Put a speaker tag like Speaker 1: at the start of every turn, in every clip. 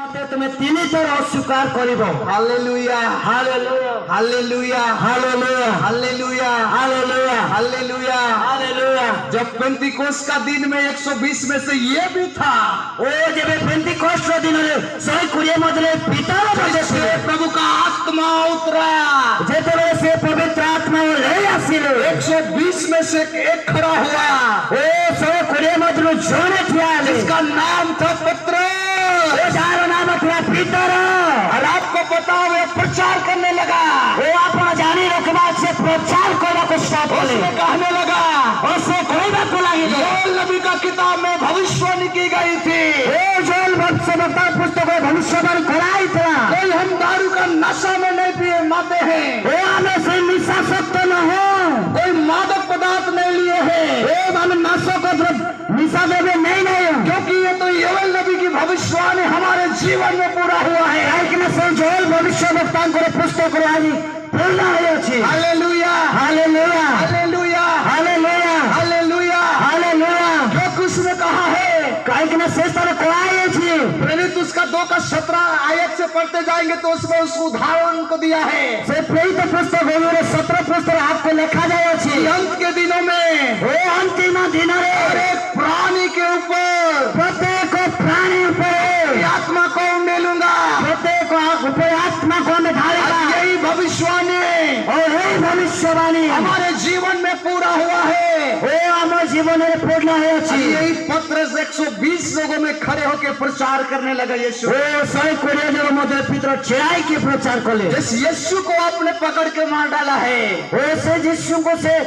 Speaker 1: मते तुम्हें तीन थर अस्वीकार करिबो।
Speaker 2: Hallelujah
Speaker 1: hallelujah
Speaker 2: hallelujah
Speaker 1: hallelujah
Speaker 2: hallelujah
Speaker 1: hallelujah
Speaker 2: hallelujah.
Speaker 1: Hallelujah.
Speaker 2: जब पेंतिकोस्त का दिन में 120 में से ये भी था,
Speaker 1: ओ जेबे पेंतिकोस्त रो दिन रे 120 मधले पितर बजे
Speaker 2: से प्रभु का आत्मा उतरा,
Speaker 1: जेतले से पवित्र आत्मा ले आसिले
Speaker 2: 120 में से एक खड़ा हुआ,
Speaker 1: ओ 120 मधले जोने थिया
Speaker 2: जिसका नाम था पतरस।
Speaker 1: जारो नाम था पीतर।
Speaker 2: और आपको पता हो वो प्रचार करने लगा,
Speaker 1: वो आपन जानी रखबा से प्रचार करना को स्टार्ट करे।
Speaker 2: उसने कहने लगा,
Speaker 1: उसको कोई बात बोलागी
Speaker 2: योएल नबी का किताब में भविष्यवाणी की गई थी,
Speaker 1: ओ जोल भविष्यवक्ता पुस्तक में भविष्यवाणी कराई था।
Speaker 2: कोई हम दारू का नशा में नहीं पिए माते हैं,
Speaker 1: वो हमें से निशासक्त न हो,
Speaker 2: कोई मादक पदार्थ नहीं लिए हैं,
Speaker 1: वो हमें नशा को निशा देवे नहीं नहीं,
Speaker 2: क्योंकि ये तो योएल नबी की भविष्यवाणी हमारे जीवन में पूरा हुआ है।
Speaker 1: लेकिन से जोल भविष्यवक्ता को पुस्तक रे आज पूर्ण है अछि।
Speaker 2: Hallelujah
Speaker 1: hallelujah
Speaker 2: hallelujah
Speaker 1: hallelujah
Speaker 2: hallelujah.
Speaker 1: Hallelujah.
Speaker 2: जो कुछ में कहा है,
Speaker 1: काहे कि से तरह कोई अछि।
Speaker 2: प्रेरित उसका 2 का 17 आयत से पढ़ते जाएंगे तो उसमें उस उदाहरण को दिया है।
Speaker 1: से प्रेरित पुस्तक होने 17 पुस्तक आपको लिखा जाए अछि।
Speaker 2: अंत के दिनों में
Speaker 1: वो अंतिम दिन रे
Speaker 2: एक प्राणी के ऊपर
Speaker 1: प्रत्येक प्राणी ऊपर
Speaker 2: आत्मा को उंडेलूंगा,
Speaker 1: प्रत्येक ऊपर आत्मा को मैं ढालेगा।
Speaker 2: यही भविष्यवाणी
Speaker 1: और हे भविष्यवाणी
Speaker 2: हमारे जीवन में पूरा हुआ है।
Speaker 1: ओ हमारे जीवन में पूर्ण है अछि।
Speaker 2: यही पत्रस 120 लोगों में खड़े होकर प्रचार करने लगा यीशु।
Speaker 1: ओ 120 लोग मध्य पितर चिराई के प्रचार कले।
Speaker 2: जिस यीशु को आपने पकड़ के मार डाला है,
Speaker 1: वैसे यीशु को से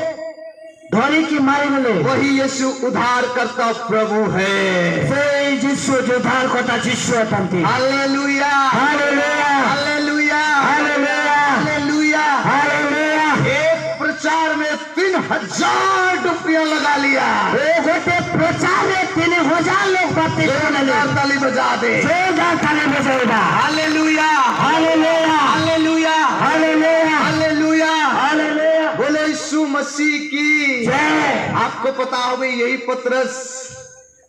Speaker 1: धोरी की मारी मिले,
Speaker 2: वही यीशु उद्धार करता प्रभु है।
Speaker 1: से यीशु जो उद्धार करता यीशु अतंती।
Speaker 2: Hallelujah
Speaker 1: hallelujah
Speaker 2: hallelujah
Speaker 1: hallelujah
Speaker 2: hallelujah
Speaker 1: hallelujah.
Speaker 2: एक प्रचार में 3000 डुबकियां लगा लिया।
Speaker 1: ओ गोटे प्रचार में 3000 लोग बातें करने लगे।
Speaker 2: ताली बजा दे,
Speaker 1: जोरदार ताली बजाएगा।
Speaker 2: Hallelujah
Speaker 1: hallelujah
Speaker 2: hallelujah
Speaker 1: hallelujah
Speaker 2: hallelujah.
Speaker 1: Hallelujah.
Speaker 2: बोले यीशु मसीह की
Speaker 1: जय।
Speaker 2: आपको पता हो भाई, यही पत्रस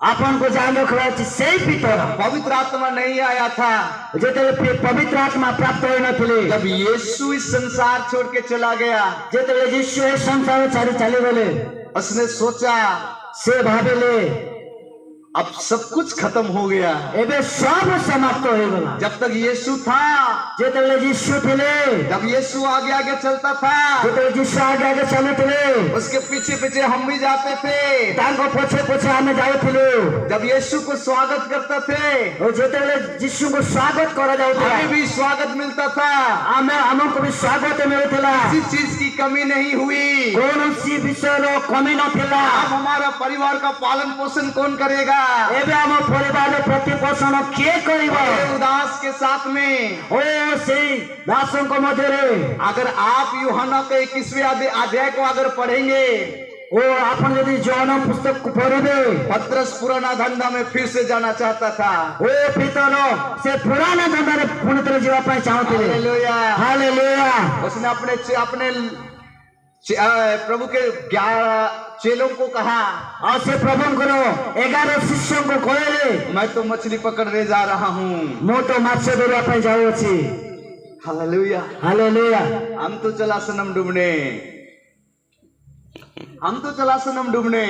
Speaker 1: अपन को जान रखवा से पितर
Speaker 2: पवित्र आत्मा नहीं आया था,
Speaker 1: जेतले पवित्र आत्मा प्राप्त होई नथिले।
Speaker 2: जब यीशु इस संसार छोड़ के चला गया,
Speaker 1: जेतले यीशु ए संसार छाड़ी चले गले,
Speaker 2: उसने सोचा
Speaker 1: से भावेले
Speaker 2: अब सब कुछ खत्म हो गया।
Speaker 1: एबे सब समाप्त हो गला।
Speaker 2: जब तक यीशु था,
Speaker 1: जेतले यीशु थिले,
Speaker 2: जब यीशु आगे आगे चलता था,
Speaker 1: जेतले यीशु आगे आगे चले थिले,
Speaker 2: उसके पीछे पीछे हम भी जाते थे।
Speaker 1: तांको पछे पछे हमें जाओ थिले।
Speaker 2: जब यीशु को स्वागत करते थे,
Speaker 1: और जेतले यीशु को स्वागत करा जाओ था,
Speaker 2: हमें भी स्वागत मिलता था।
Speaker 1: हमें हमको भी स्वागत मिलथिला।
Speaker 2: किसी चीज की कमी नहीं हुई।
Speaker 1: कौनसी विषय रो कमी नथिला।
Speaker 2: अब हमारा परिवार का पालन पोषण कौन करेगा?
Speaker 1: एबे हम परिवार प्रतिपोषण के करिबो?
Speaker 2: उदास के साथ में
Speaker 1: ओ से दासों को मध्य रे
Speaker 2: अगर आप यूहन्ना के 21वें अध्याय को अगर पढ़ेंगे,
Speaker 1: ओ अपन यदि जौन पुस्तक को पढ़िबे,
Speaker 2: पत्रस पुराना धंधा में फिर से जाना चाहता था।
Speaker 1: ओ पितरो से पुराना धंधा रे पुनः तरह जीवा पाए चाहते।
Speaker 2: Hallelujah
Speaker 1: hallelujah.
Speaker 2: उसने अपने प्रभु के 11 चेलों को कहा,
Speaker 1: और से प्रभु करो 11 शिष्यों को कहले,
Speaker 2: मैं तो मछली पकड़ने जा रहा हूँ,
Speaker 1: मोटो माछ धरवा पाए जाओ छी।
Speaker 2: Hallelujah
Speaker 1: hallelujah.
Speaker 2: हम तो चला सनम डूबने, हम तो चला सनम डूबने,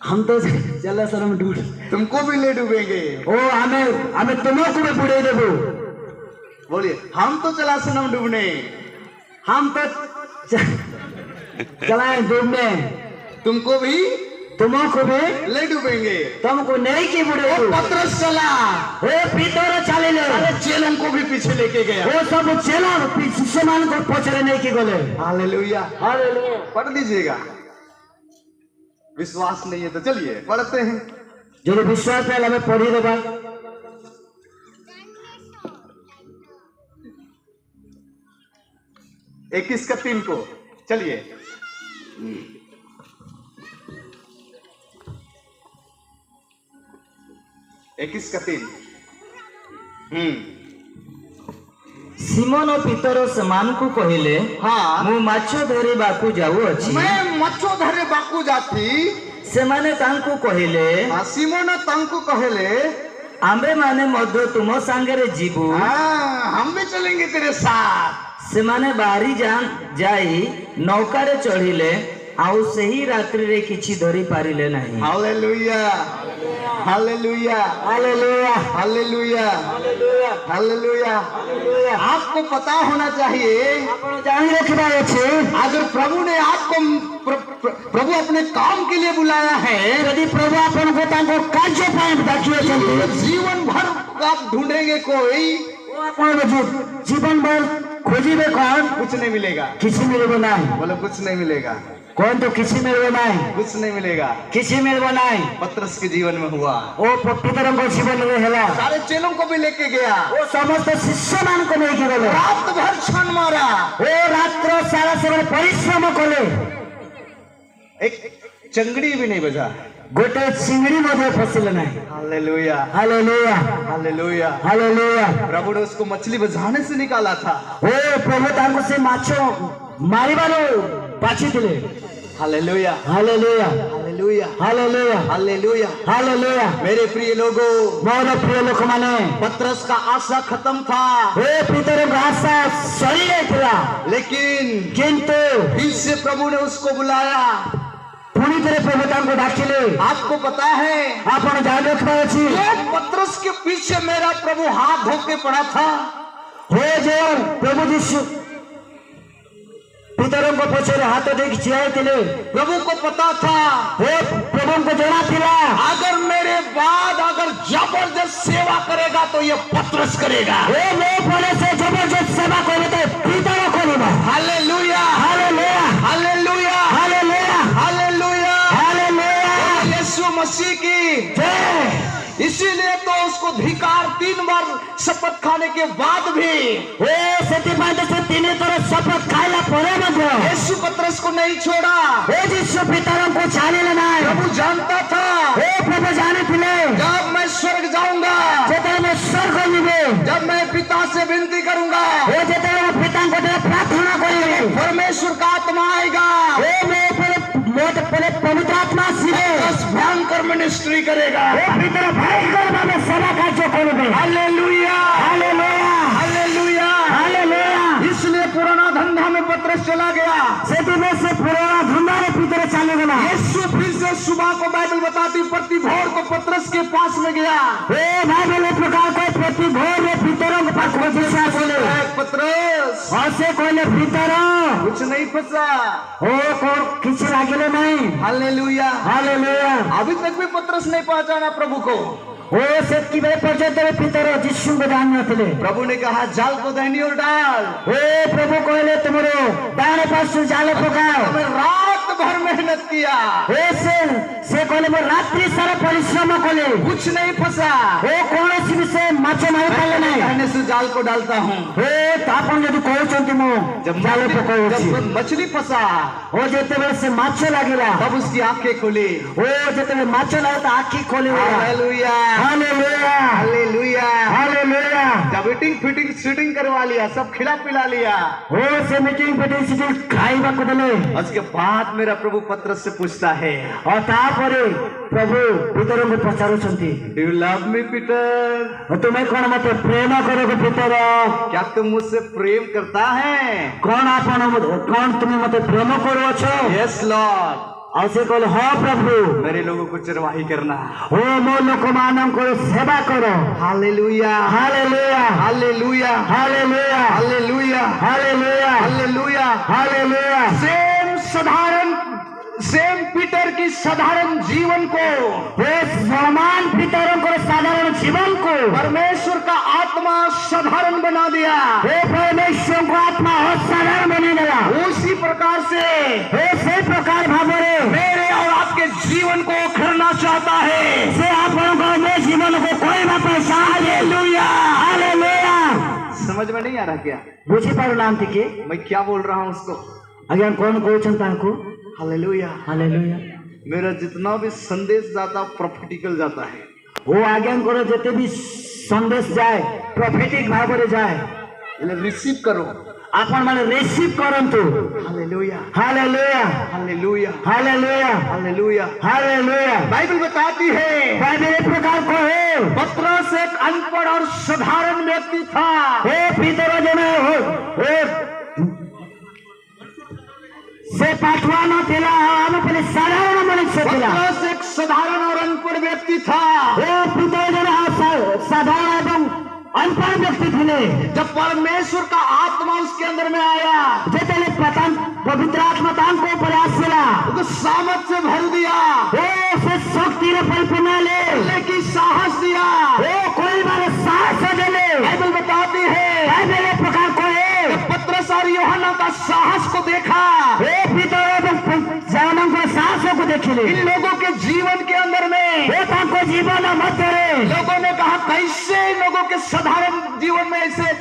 Speaker 1: हम तो चला शर्म ढूंढ,
Speaker 2: तुमको भी ले डूबेंगे।
Speaker 1: ओ हमें तुमको भी बुड़े देबो।
Speaker 2: बोलिए, हम तो चला सनम डूबने,
Speaker 1: हम तो चलाए डूबने,
Speaker 2: तुमको भी
Speaker 1: तुमको भी
Speaker 2: ले डूबेंगे।
Speaker 1: तुमको नहीं की बुड़े।
Speaker 2: वो पत्रस चला,
Speaker 1: ओ पितर चले ले,
Speaker 2: अरे चेलों को भी पीछे लेके गया।
Speaker 1: वो सब चला शिष्य मान को पहुंचने नहीं की गले।
Speaker 2: Hallelujah
Speaker 1: hallelujah.
Speaker 2: पढ़ दीजिएगा, विश्वास नहीं है तो चलिए पढ़ते हैं।
Speaker 1: जो विश्वास है हमें पढ़ी देगा।
Speaker 2: 21 का 3 को चलिए। इक्कीस का 3।
Speaker 1: सिमोन पितर सेमानकु कहिले,
Speaker 2: हाँ
Speaker 1: मु माछ धरे बाकू जाऊ अछि।
Speaker 2: मैं माछो धरे बाकू जाती।
Speaker 1: सेमाने तांकु कहिले,
Speaker 2: सिमोन तांकु कहले,
Speaker 1: आम्बे माने मध्य तुम सांगरे जीवु
Speaker 2: हाँ, हम भी चलेंगे तेरे साथ।
Speaker 1: से माने बाहरी जाई नौकारे चढ़िले आउ सही रात्रि रे किछि धरी पारिले नहीं।
Speaker 2: Hallelujah, hallelujah,
Speaker 1: hallelujah
Speaker 2: hallelujah,
Speaker 1: hallelujah
Speaker 2: hallelujah. आपको पता होना चाहिए,
Speaker 1: आपण जानि रखबा अछि
Speaker 2: अगर प्रभु ने आपको प्रभु अपने काम के लिए बुलाया है,
Speaker 1: यदि प्रभु आपण को तांको कार्य पाए डाकियो छथि
Speaker 2: जीवन भर आप ढूंढेंगे कोई,
Speaker 1: आपण जीवन भर खोजिबे कौन
Speaker 2: कुछ नहीं मिलेगा।
Speaker 1: किछि मिलबो नाही।
Speaker 2: बोलो कुछ नहीं मिलेगा।
Speaker 1: कौन तो किछि मिलबो नाही,
Speaker 2: कुछ नहीं मिलेगा।
Speaker 1: किछि मिलबो नाही।
Speaker 2: पतरस के जीवन में हुआ,
Speaker 1: ओ पितरंग जीवन में हैला
Speaker 2: सारे चेलों को भी लेके गया,
Speaker 1: ओ समस्त शिष्य मान को लेके गले
Speaker 2: रात भर छान मारा,
Speaker 1: ओ रात्र सारा समय परिश्रम कले,
Speaker 2: एक चंगड़ी भी नहीं बजा,
Speaker 1: गोटे चिंगड़ी मध्ये फसिल नहीं।
Speaker 2: Hallelujah,
Speaker 1: hallelujah
Speaker 2: hallelujah,
Speaker 1: hallelujah.
Speaker 2: प्रभु ने उसको मछली बजाने से निकाला था।
Speaker 1: ओ प्रभु तांको से माछो मारिबारो पाछि दिले।
Speaker 2: Hallelujah,
Speaker 1: hallelujah
Speaker 2: hallelujah,
Speaker 1: hallelujah
Speaker 2: hallelujah,
Speaker 1: hallelujah.
Speaker 2: मेरे प्रिय लोगों,
Speaker 1: मोर प्रिय लोक माने
Speaker 2: पतरस का आशा खत्म था,
Speaker 1: ए पितरंग आशा सरी रहला,
Speaker 2: लेकिन
Speaker 1: किंतु
Speaker 2: फिर से प्रभु ने उसको बुलाया।
Speaker 1: पुणी तेरे प्रभु तांको डाकिले।
Speaker 2: आपको पता है,
Speaker 1: आपण जान रखबा अछि
Speaker 2: पतरस के पीछे मेरा प्रभु हाथ धो के पड़ा था।
Speaker 1: हो जो प्रभु यीशु पितरंग को पछरे हाथ देख छियाइतिले,
Speaker 2: प्रभु को पता था,
Speaker 1: हो प्रभु को जଣା थिला
Speaker 2: अगर मेरे बाद अगर जबरदस्त सेवा करेगा तो ये पतरस करेगा।
Speaker 1: ए मो पले से जबरदस्त सेवा करे तो पितर करबा।
Speaker 2: Hallelujah,
Speaker 1: hallelujah
Speaker 2: hallelujah,
Speaker 1: hallelujah
Speaker 2: hallelujah,
Speaker 1: hallelujah.
Speaker 2: Yeshu Masih की
Speaker 1: जय।
Speaker 2: इसीलिए तो उसको धिकार 3 बार शपथ खाने के बाद भी,
Speaker 1: ए सेति बाद से 3 तरह शपथ खाइला परे मध्य
Speaker 2: यीशु पतरस को नहीं छोड़ा।
Speaker 1: ए यीशु पितरंग को छाड़िले नाही।
Speaker 2: प्रभु जानता था,
Speaker 1: ए प्रभु जाने थिले
Speaker 2: जब मैं स्वर्ग जाऊंगा,
Speaker 1: जेते में स्वर्ग जीवे,
Speaker 2: जब मैं पिता से विनती करूंगा,
Speaker 1: ए जेते में पिता को प्रार्थना करिवे,
Speaker 2: परमेश्वर का आत्मा आएगा,
Speaker 1: ए मैं पहले पवित्र आत्मा सीधे
Speaker 2: भयंकर मिनिस्ट्री करेगा।
Speaker 1: ए पितर भयंकर भावे सेवा कार्य करबे।
Speaker 2: Hallelujah,
Speaker 1: hallelujah
Speaker 2: hallelujah,
Speaker 1: hallelujah.
Speaker 2: इसलिए पुराना धंधा में पतरस चला गया।
Speaker 1: सेति में से पुराना धंधा रे पितर चले गला।
Speaker 2: यीशु फिर से सुबह को बाइबल बताती प्रति भोर को पतरस के पास में गया।
Speaker 1: ए बाइबल एक प्रकार को प्रति भोर रे पितरों के पास पहुंचा बोले,
Speaker 2: पतरस
Speaker 1: ऐसे कोइले पितर
Speaker 2: कुछ नहीं फंसा।
Speaker 1: ओ को किछ लागले नहीं।
Speaker 2: Hallelujah,
Speaker 1: hallelujah.
Speaker 2: अभी तक भी पतरस नहीं पहचाना प्रभु को।
Speaker 1: ओ सेति बे पर्यंत पितर यीशु को जान नथिले।
Speaker 2: प्रभु ने कहा जाल को दाहिनी ओर डाल।
Speaker 1: ए प्रभु कहले तुमरो दाहिने पास जाल पकाओ।
Speaker 2: मैं रात भर मेहनत किया,
Speaker 1: से कहले मैं रात्रि सारा परिश्रम कले,
Speaker 2: कुछ नहीं फंसा।
Speaker 1: ओ कोनोसी विषय माछ मारि पाले नहीं।
Speaker 2: कहने से जाल को डालता हूँ।
Speaker 1: ए तापन यदि कहउछंती मो
Speaker 2: जब
Speaker 1: जाल पकाउछि,
Speaker 2: जब मछली फंसा,
Speaker 1: ओ जेतेबे से माछ लागिला,
Speaker 2: तब उसकी आंखें खुली।
Speaker 1: ओ जेतेबे माछ लागता आंखी खोली।
Speaker 2: Hallelujah,
Speaker 1: hallelujah,
Speaker 2: hallelujah,
Speaker 1: hallelujah.
Speaker 2: जब मीटिंग फिटिंग शूटिंग करवा लिया, सब खिला पिला लिया,
Speaker 1: ओ से मीटिंग फिटिंग सिटिंग खाइबा को देले।
Speaker 2: उसके बाद मेरा प्रभु पतरस से पूछता है,
Speaker 1: और तापरे प्रभु पितरों को पचारुछंती,
Speaker 2: do you love me Peter?
Speaker 1: तुम्हें कौन मते प्रेम करोगे पितर?
Speaker 2: क्या तुम मुझसे प्रेम करता है?
Speaker 1: कौन तुम्हें मते प्रेम करो छो?
Speaker 2: Yes Lord.
Speaker 1: और से कहले हाँ प्रभु,
Speaker 2: मेरे लोगों को चरवाही करना।
Speaker 1: ओ मो लोक मानम को सेवा करो।
Speaker 2: Hallelujah,
Speaker 1: hallelujah,
Speaker 2: hallelujah,
Speaker 1: hallelujah,
Speaker 2: hallelujah,
Speaker 1: hallelujah,
Speaker 2: hallelujah,
Speaker 1: hallelujah.
Speaker 2: Same Peter की साधारण जीवन को,
Speaker 1: समान पितरों को साधारण जीवन को
Speaker 2: परमेश्वर का आत्मा साधारण बना दिया।
Speaker 1: परमेश्वर को आत्मा साधारण बना दिया।
Speaker 2: उसी प्रकार से
Speaker 1: प्रकार भावरे
Speaker 2: मेरे और आपके जीवन को करना चाहता है।
Speaker 1: से आप जीवन को कोई वापस। Hallelujah, hallelujah.
Speaker 2: समझ में नहीं आ रहा क्या?
Speaker 1: बुझी पारो नाम थी के
Speaker 2: मैं क्या बोल रहा हूँ उसको?
Speaker 1: अगर कौन कहता को
Speaker 2: हालेलुया,
Speaker 1: हालेलुया।
Speaker 2: मेरा जितना भी संदेश जाता प्रोफेटिकल जाता है।
Speaker 1: वो आज्ञा करो जिते भी संदेश जाए प्रोफेटिक भाव रे जाए,
Speaker 2: रिसीव करो।
Speaker 1: आपण माने रिसीव करंतु।
Speaker 2: Hallelujah,
Speaker 1: hallelujah,
Speaker 2: hallelujah,
Speaker 1: hallelujah,
Speaker 2: hallelujah.
Speaker 1: Hallelujah.
Speaker 2: Bible बताती है
Speaker 1: बाइबल एक प्रकार को है,
Speaker 2: पतरस एक अनपढ़ और साधारण व्यक्ति था।
Speaker 1: हे पितरो जने हो से पाठवा न थिला, हम पहले साधारण मनुष्य थिला।
Speaker 2: पतरस एक साधारण और अनपढ़ व्यक्ति था।
Speaker 1: हे पितरो जने साधारण एवं अनपढ़ व्यक्ति थे।
Speaker 2: जब परमेश्वर का आत्मा उसके अंदर में आया,
Speaker 1: जेतले पतन पवित्र आत्मा तांको प्रयास सिला,
Speaker 2: तो सामर्थ से भर दिया,
Speaker 1: ओ से शक्ति रे परिपूर्ण ले
Speaker 2: की साहस दिया।
Speaker 1: ओ कोई मारे साहस देले।
Speaker 2: बाइबल बताती है
Speaker 1: बाइबल एक प्रकार को है,
Speaker 2: जब पतरस और यूहन्ना का साहस को देखा,
Speaker 1: हे पितरो एवं जवानों को साहस को देखिले,
Speaker 2: इन लोगों के जीवन के अंदर में
Speaker 1: हे तांको जीवन मत रे।
Speaker 2: लोगों ने कहा कैसे इन लोगों के साधारण जीवन में ऐसे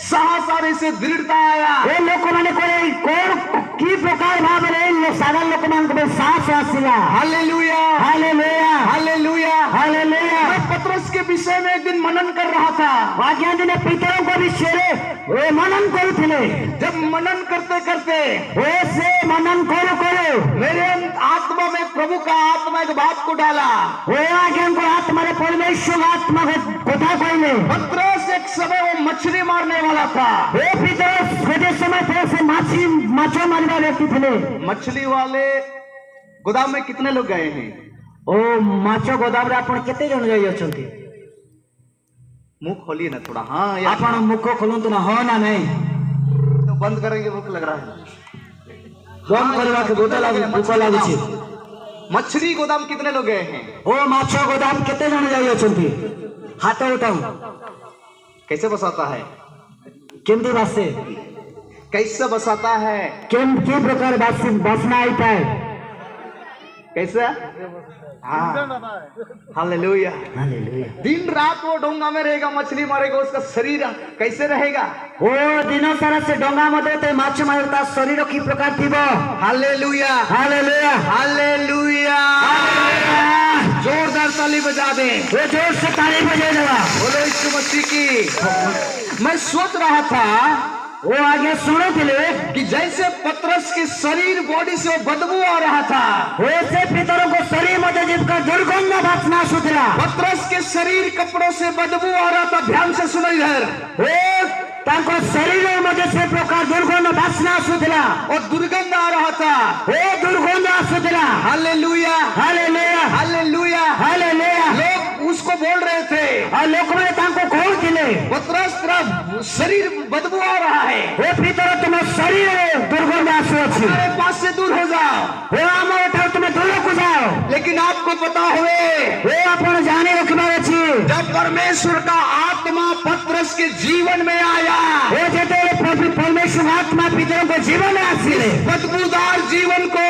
Speaker 2: साहस और ऐसे दृढ़ता आया।
Speaker 1: ए लोक माने कोई कोन की प्रकार भाव रे साधारण लोक मान को साहस आसिला।
Speaker 2: Hallelujah,
Speaker 1: hallelujah,
Speaker 2: hallelujah,
Speaker 1: hallelujah.
Speaker 2: मैं पतरस के विषय में एक दिन मनन कर रहा था।
Speaker 1: आज्ञा दिन पितरों को विषय रे मनन करुथिले।
Speaker 2: जब मनन करते करते
Speaker 1: ओ से मनन करो
Speaker 2: मेरे आत्मा में प्रभु का आत्मा एक बात को डाला।
Speaker 1: ओ आज्ञा को आत्मा रे परमेश्वर आत्मा कोथा कोइले।
Speaker 2: पतरस एक समय वो मछली मारने वाला था।
Speaker 1: ए पितरों खोजे समय थे से माछो मारने व्यक्ति थे।
Speaker 2: मछली वाले गोदाम में कितने लोग गए हैं?
Speaker 1: ओ माछो गोदाम रे आपण केते जण जाई अछंती?
Speaker 2: मुंह खोलिए ना थोड़ा। हाँ यार,
Speaker 1: आपण मुख खोलंतु ना, हो ना नहीं
Speaker 2: तो बंद करेंगे, भूख लग रहा है।
Speaker 1: बंद करवा के भूख लागु छी।
Speaker 2: मछली गोदाम कितने लोग गए हैं?
Speaker 1: ओ माछो गोदाम केते जण जाई अछंती? हाथ उठाऊ।
Speaker 2: कैसे बसाता है?
Speaker 1: केमती बासे?
Speaker 2: कैसे बसाता है?
Speaker 1: केम के प्रकार बसना आईता है?
Speaker 2: कैसे? हाँ, हालेलुया,
Speaker 1: हालेलुया।
Speaker 2: दिन रात वो डोंगा में रहेगा, मछली मारेगा, उसका शरीर कैसे रहेगा?
Speaker 1: ओ दिनो सारा से डोंगा मते ते माछ मारता शरीर की प्रकार थीबो।
Speaker 2: Hallelujah,
Speaker 1: hallelujah,
Speaker 2: hallelujah. जोरदार ताली बजा दे।
Speaker 1: वो जोर से ताली बजा देवा।
Speaker 2: बोलो यीशु मसीह की। मैं सोच रहा था
Speaker 1: वो आगे सुनो थे
Speaker 2: कि जैसे पतरस के शरीर बॉडी से वो बदबू आ रहा था,
Speaker 1: वैसे पितरों को शरीर मध्य जिनका दुर्गंध भासना सुधरा।
Speaker 2: पतरस के शरीर कपड़ों से बदबू आ रहा था। ध्यान से सुनो इधर।
Speaker 1: ताको शरीर मध्य से प्रकार दुर्गंध भासना सुधरा
Speaker 2: और दुर्गंध आ रहा था।
Speaker 1: वो दुर्गंध सुधरा।
Speaker 2: Hallelujah,
Speaker 1: hallelujah,
Speaker 2: hallelujah,
Speaker 1: hallelujah.
Speaker 2: लोग उसको बोल रहे थे
Speaker 1: और लोग में ताको खोल दिले,
Speaker 2: पतरस तेरा शरीर बदबू आ रहा है,
Speaker 1: वो पितरों तुम्हारा शरीर दुर्गंध आसु अछि,
Speaker 2: मेरे पास से दूर हो जाओ।
Speaker 1: वो हमारे ठाव तुम्हें दूर को जाओ।
Speaker 2: लेकिन आपको पता हुए
Speaker 1: वो अपन जाने रखना अछि,
Speaker 2: जब परमेश्वर का आत्मा पतरस के जीवन में आया,
Speaker 1: वो जेते परमेश्वर आत्मा पितरों को जीवन में आसिले,
Speaker 2: बदबूदार जीवन को,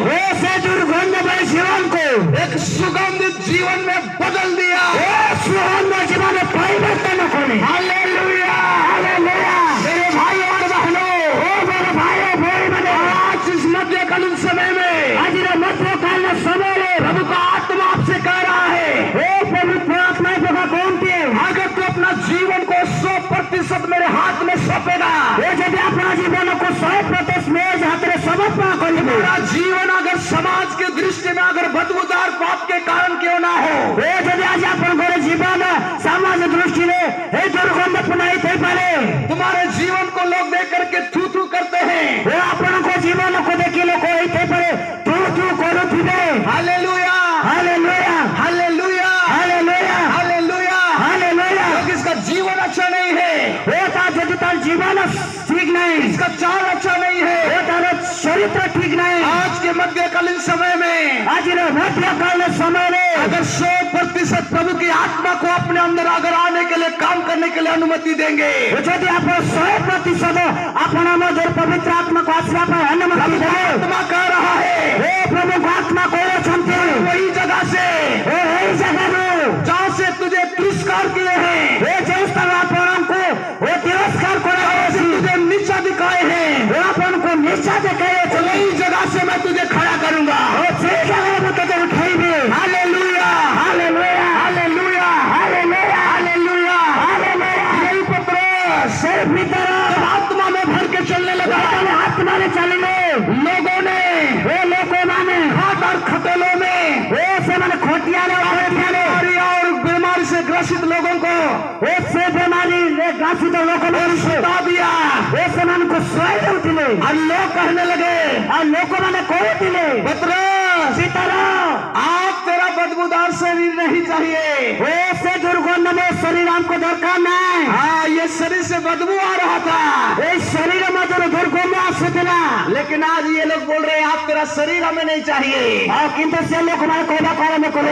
Speaker 1: वो से दुर्गंध भरे जीवन को
Speaker 2: एक सुगंधित जीवन में बदल दिया।
Speaker 1: वो सुगंध जीवन में परिवर्तन होने।
Speaker 2: Hallelujah,
Speaker 1: hallelujah.
Speaker 2: मेरे भाई और बहनों,
Speaker 1: ओ मेरे भाई और बहन बने,
Speaker 2: आज इस मध्यकालीन समय में,
Speaker 1: आज ये मध्यकालीन समय में
Speaker 2: प्रभु का आत्मा आपसे कह रहा है,
Speaker 1: ओ पवित्र आत्मा का कौन थे?
Speaker 2: अगर तू अपना जीवन को 100% मेरे हाथ में सौंपेगा,
Speaker 1: वो जब अपना जीवन को 100% मेरे हाथ में समर्पण करेंगे,
Speaker 2: मेरा जीवन अगर समाज के दृष्टि में अगर बदबूदार पाप के कारण क्यों ना हो,
Speaker 1: वो जब आज अपन को जीवन समाज दृष्टि में हे दुर्गंध पुनाई थे पड़े,
Speaker 2: तुम्हारे जीवन को लोग देख करके थू थू करते हैं,
Speaker 1: वो अपन को जीवन को देखी लोग थे पड़े तू तू करो थी।
Speaker 2: Hallelujah,
Speaker 1: hallelujah,
Speaker 2: hallelujah,
Speaker 1: hallelujah,
Speaker 2: hallelujah,
Speaker 1: hallelujah.
Speaker 2: क्योंकि इसका जीवन अच्छा नहीं है,
Speaker 1: वो तार तार जीवन ठीक नहीं,
Speaker 2: इसका चाल अच्छा नहीं है,
Speaker 1: वो तार चरित्र ठीक नहीं।
Speaker 2: आज के मध्यकालीन समय में,
Speaker 1: आज मध्यकालीन समय में
Speaker 2: अगर 100% प्रभु की आत्मा को अपने अंदर अगर आने के लिए, काम करने के लिए अनुमति देंगे,
Speaker 1: यदि आप 100% अपना मधुर पवित्र आत्मा को आश्रय पर अनुमति दें,
Speaker 2: आत्मा कह रहा है,
Speaker 1: हे प्रभु आत्मा को
Speaker 2: वही जगह से,
Speaker 1: वही जगह में
Speaker 2: जहाँ से तुझे तिरस्कार किए हैं,
Speaker 1: वो जिस तरह अपन को वो तिरस्कार करे,
Speaker 2: तुझे नीचा दिखाए हैं,
Speaker 1: वो अपन को नीचा दिखाए,
Speaker 2: वही जगह से मैं तुझे खड़ा करूंगा।
Speaker 1: सही जगह में तुझे उठाएंगे।
Speaker 2: Hallelujah,
Speaker 1: hallelujah,
Speaker 2: hallelujah,
Speaker 1: hallelujah,
Speaker 2: hallelujah,
Speaker 1: hallelujah.
Speaker 2: यही पतरस
Speaker 1: सिर्फ भीतर
Speaker 2: आत्मा में भर के
Speaker 1: माने चलिले
Speaker 2: लोगों ने
Speaker 1: वो लोको माने
Speaker 2: हाट और खटेलों में
Speaker 1: वो से माने खोटियाले
Speaker 2: बीमारी और बीमारी से ग्रसित लोगों को
Speaker 1: वो से बीमारी रे ग्रसित लोगों ने
Speaker 2: सुता दिया।
Speaker 1: वो से मन को सोए उठले
Speaker 2: और लोग कहने लगे,
Speaker 1: और लोको माने कोई दिले
Speaker 2: पतरस
Speaker 1: सीतारा
Speaker 2: आप तेरा बदबूदार शरीर नहीं चाहिए।
Speaker 1: वो से दुर्गंध में शरीर हमको दरकार नहीं।
Speaker 2: हाँ, ये शरीर से बदबू आ रहा था,
Speaker 1: इस शरीर में जो दुर्गंध आसुतना,
Speaker 2: लेकिन आज ये लोग बोल रहे हैं आप तेरा शरीर हमें नहीं चाहिए।
Speaker 1: और किंतु से लोग हमारे कोई कोई में कोई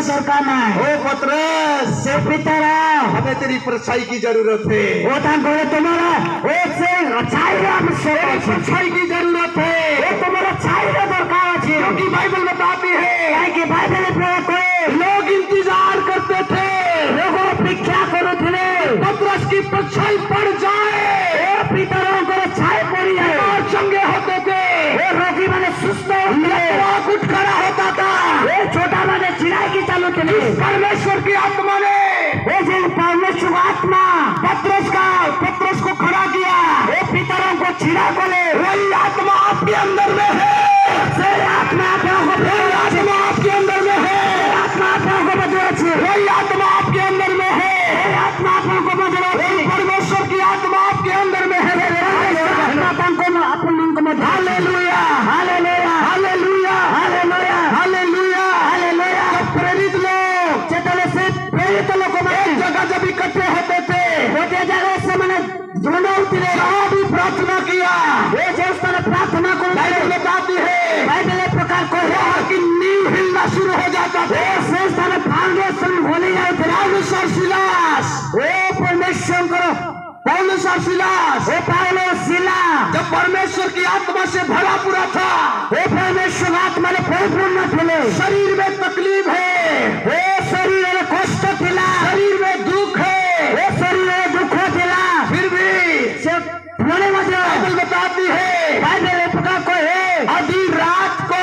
Speaker 1: दरकार नहीं।
Speaker 2: ओ पतरस,
Speaker 1: से पितरा
Speaker 2: हमें तेरी परछाई की जरूरत है।
Speaker 1: वो तान को तुम्हारा वो से छाई हम से
Speaker 2: परछाई की जरूरत है,
Speaker 1: वो तुम्हारा छाई का दरकार है
Speaker 2: क्योंकि बाइबल बताती है
Speaker 1: कि बाइबल में कोई
Speaker 2: लोग इंतजार करते थे
Speaker 1: लोगों प्रतीक्षा करो थे
Speaker 2: पतरस की परछाई पड़ जाए।
Speaker 1: वो पितरों को छाई पड़ी है
Speaker 2: और चंगे होते थे,
Speaker 1: वो रोगी माने सुस्त
Speaker 2: लकवा उठ खड़ा होता था।
Speaker 1: वो छोटा माने चिड़ाई की चालू थे
Speaker 2: परमेश्वर की आत्मा ने
Speaker 1: वो जिन परमेश्वर आत्मा
Speaker 2: पतरस को खड़ा किया।
Speaker 1: वो पितरों को चिड़ा को ले
Speaker 2: वही आत्मा आपके अंदर में है,
Speaker 1: से आत्मा
Speaker 2: वही आत्मा आपके अंदर में है,
Speaker 1: आत्मा को बदलो छे
Speaker 2: वही आत्मा आपके अंदर में है,
Speaker 1: आत्मा को बदलो
Speaker 2: वही परमेश्वर की आत्मा आपके अंदर में है।
Speaker 1: आत्मा को अपन मन को मत
Speaker 2: hallelujah,
Speaker 1: hallelujah
Speaker 2: hallelujah,
Speaker 1: hallelujah
Speaker 2: hallelujah,
Speaker 1: hallelujah.
Speaker 2: जब प्रेरित लोग
Speaker 1: चेतले से प्रेरित लोगों में
Speaker 2: एक जगह जब इकट्ठे होते थे,
Speaker 1: गोटे जगह से मैंने दोनों उतरे
Speaker 2: वहाँ भी प्रार्थना किया।
Speaker 1: वो जिस तरह प्रार्थना को
Speaker 2: बाइबल बताती है
Speaker 1: बाइबल एक प्रकार को
Speaker 2: वहाँ की नींव हिलना शुरू हो जाता था।
Speaker 1: से तरह फाउंडेशन होने जाए थे
Speaker 2: पौलुस और सिलास,
Speaker 1: वो परमेश्वर करो
Speaker 2: पौलुस और सिलास
Speaker 1: वो पावलो सिला
Speaker 2: जब परमेश्वर की आत्मा से भरा पूरा था,
Speaker 1: वो परमेश्वर आत्मा ने परिपूर्ण थे
Speaker 2: शरीर में तकलीफ है,
Speaker 1: वो शरीर में कष्ट थिला
Speaker 2: शरीर में दुख है,
Speaker 1: वो शरीर में दुख थिला
Speaker 2: फिर भी
Speaker 1: सिर्फ होने मत
Speaker 2: बाइबल बताती है
Speaker 1: बाइबल एक प्रकार को है
Speaker 2: आधी रात को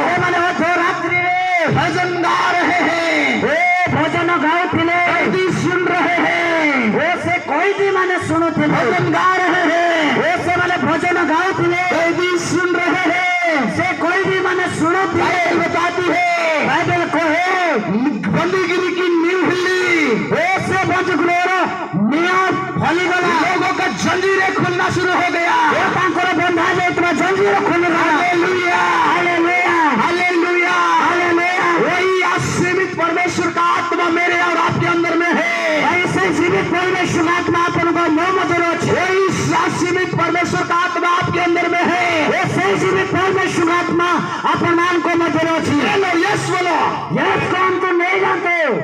Speaker 1: वो माने वो जो रात्रि रे
Speaker 2: भजन गा रहे हैं,
Speaker 1: वो भजन गाओ थिले
Speaker 2: कैदी सुन रहे हैं,
Speaker 1: वो से कोई भी माने सुनो थे
Speaker 2: भजन गा रहे हैं,
Speaker 1: वो से माने भजन गाओ थिले
Speaker 2: कैदी सुन रहे हैं।
Speaker 1: से कोई भी माने सुनो थे
Speaker 2: बाइबल बताती है
Speaker 1: बाइबल को है
Speaker 2: बंदीगिरी की नींव हिली,
Speaker 1: वो से बंद ग्लोरो मियां फली गला
Speaker 2: लोगों का जंजीरें खुलना शुरू हो गया।
Speaker 1: वो तांको बंधा जाए तो जंजीर खोलने लगा
Speaker 2: हालेलुया,
Speaker 1: हालेलुया
Speaker 2: हालेलुया,
Speaker 1: हालेलुया।
Speaker 2: वही असीमित परमेश्वर का आत्मा मेरे और आपके अंदर में है।
Speaker 1: ऐसे जीवित परमेश्वर आत्मा अपन को मोह मजरो छे
Speaker 2: वही असीमित परमेश्वर का आत्मा आपके अंदर में है।
Speaker 1: ऐसे जीवित परमेश्वर आत्मा अपन नाम को मजरो छे
Speaker 2: बोलो यस, बोलो
Speaker 1: यस को हम तो नहीं जानते हो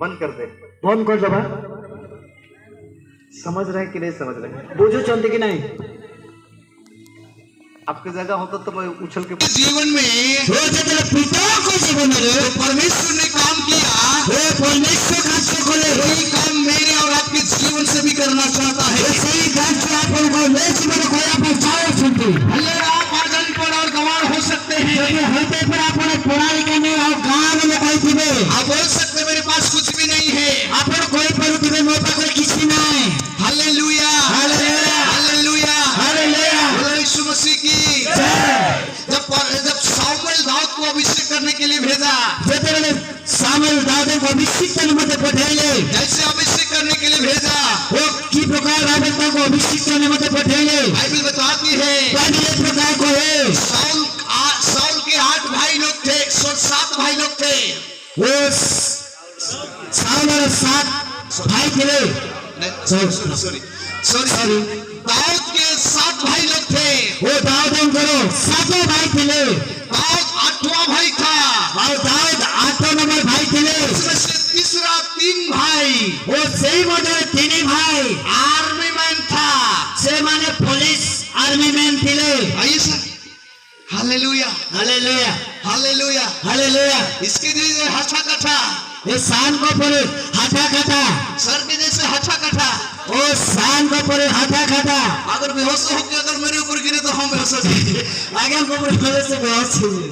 Speaker 2: बंद कर दे।
Speaker 1: फोन कर दो बा
Speaker 2: समझ रहे हैं कि नहीं समझ रहे हैं?
Speaker 1: बुझो चलते कि नहीं
Speaker 2: आपकी जगह होता तो मैं उछल के
Speaker 3: जीवन में पिता को जीवन में परमेश्वर ने काम किया, परमेश्वर का खोले वही काम मेरे और आपके जीवन से भी करना चाहता है। सही बात से आप जीवन को आप चाहो सुनते भले आप आर्जन पर और गवाह हो सकते हैं, होते पर आप पढ़ाई करने और गाँव में कोई थी आप बोल सकते मेरे पास कुछ भी नहीं है, आप कोई पर मौका कोई किसी नहीं। Hallelujah, hallelujah, hallelujah, hallelujah, Yeshu Masih की जब सामुएल दाऊद को अभिषेक करने के लिए भेजा, सामुएल दाऊद को अभिषेक करने में पठेले, जैसे अभिषेक करने के लिए भेजा वो की प्रकार राजा को अभिषेक करने में पठेले। बाइबल बताती है बाइबल एक प्रकार को है साउल के 8 भाई लोग थे, 7 भाई लोग थे, वो साउल और 7 भाई थे, सॉरी दाऊद के 7 भाई लोग थे, वो दाऊद करो 7 भाई थे, दाऊद 8वां भाई था और दाऊद 8 नंबर भाई थे, उसमें से तीसरा 3 भाई वो सही मजे 3 भाई आर्मी मैन था, से माने पुलिस आर्मी मैन थे। Hallelujah, hallelujah, hallelujah, hallelujah. इसके जैसे हठा कथा ये शान को परे हठा कथा, सर के जैसे हठा कथा ओ शान को परे हठा कथा। अगर बेहोश होकर अगर मेरे ऊपर गिरे तो हम बेहोश हो जाएंगे, आगे हमको परे से बेहोश हो जाए।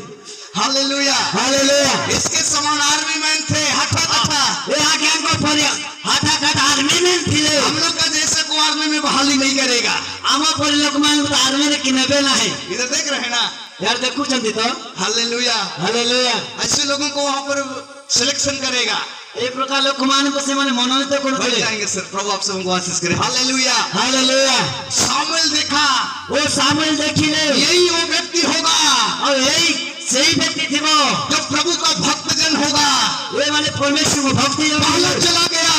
Speaker 3: Hallelujah, hallelujah. इसके समान आर्मी मैन थे हठा कथा, ये आगे हमको परे हठा कथा आर्मी मैन थे। हम लोग का जैसे को आर्मी में बहाली नहीं करे मिलेगा।
Speaker 4: आम पर लोक मान आदमी कि नेबे नाही
Speaker 3: इधर देख रहे हैं ना,
Speaker 4: यार देखु चंदी तो
Speaker 3: हालेलुया।
Speaker 4: हालेलुया
Speaker 3: ऐसे लोगों को वहां पर सिलेक्शन करेगा,
Speaker 4: ए प्रकार लोक मान को से माने मनोनीत
Speaker 3: बढ़
Speaker 4: करते
Speaker 3: जाएंगे सर। प्रभु आप सबको आशीष करे। हालेलुया।
Speaker 4: हालेलुया
Speaker 3: शामिल देखा,
Speaker 4: वो शामिल देखिले
Speaker 3: यही वो व्यक्ति होगा
Speaker 4: और यही सही व्यक्ति थी वो
Speaker 3: जो प्रभु का भक्तजन होगा।
Speaker 4: वे माने परमेश्वर को भक्ति जो
Speaker 3: पहला चला गया,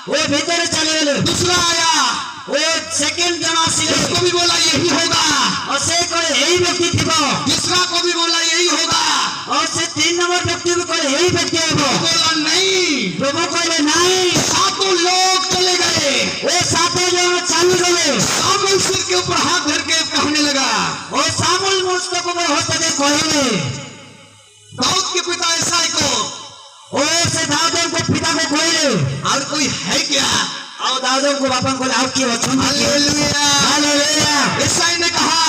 Speaker 4: वो भीतर चले गए
Speaker 3: दूसरा आया,
Speaker 4: वो सेकंड जना सी
Speaker 3: उसको भी बोला यही होगा,
Speaker 4: और से कोई यही व्यक्ति थी वो
Speaker 3: तीसरा को भी बोला यही होगा,
Speaker 4: और से 3 नंबर व्यक्ति को कोई यही व्यक्ति है वो
Speaker 3: बोला नहीं।
Speaker 4: प्रभु कोई नहीं
Speaker 3: सातों लोग चले गए।
Speaker 4: वो सातों जन चालू गए
Speaker 3: शामिल सिर के ऊपर हाथ धर के कहने लगा,
Speaker 4: और सामुल मुझको को होते दे कोई
Speaker 3: दाऊद के पिता ईसाई को,
Speaker 4: ओ से दाऊद को पिता को कोई
Speaker 3: और कोई है क्या?
Speaker 4: और दाऊद को बापा को लाओ की वचन
Speaker 3: हालेलुया।
Speaker 4: हालेलुया
Speaker 3: ईसाई ने कहा,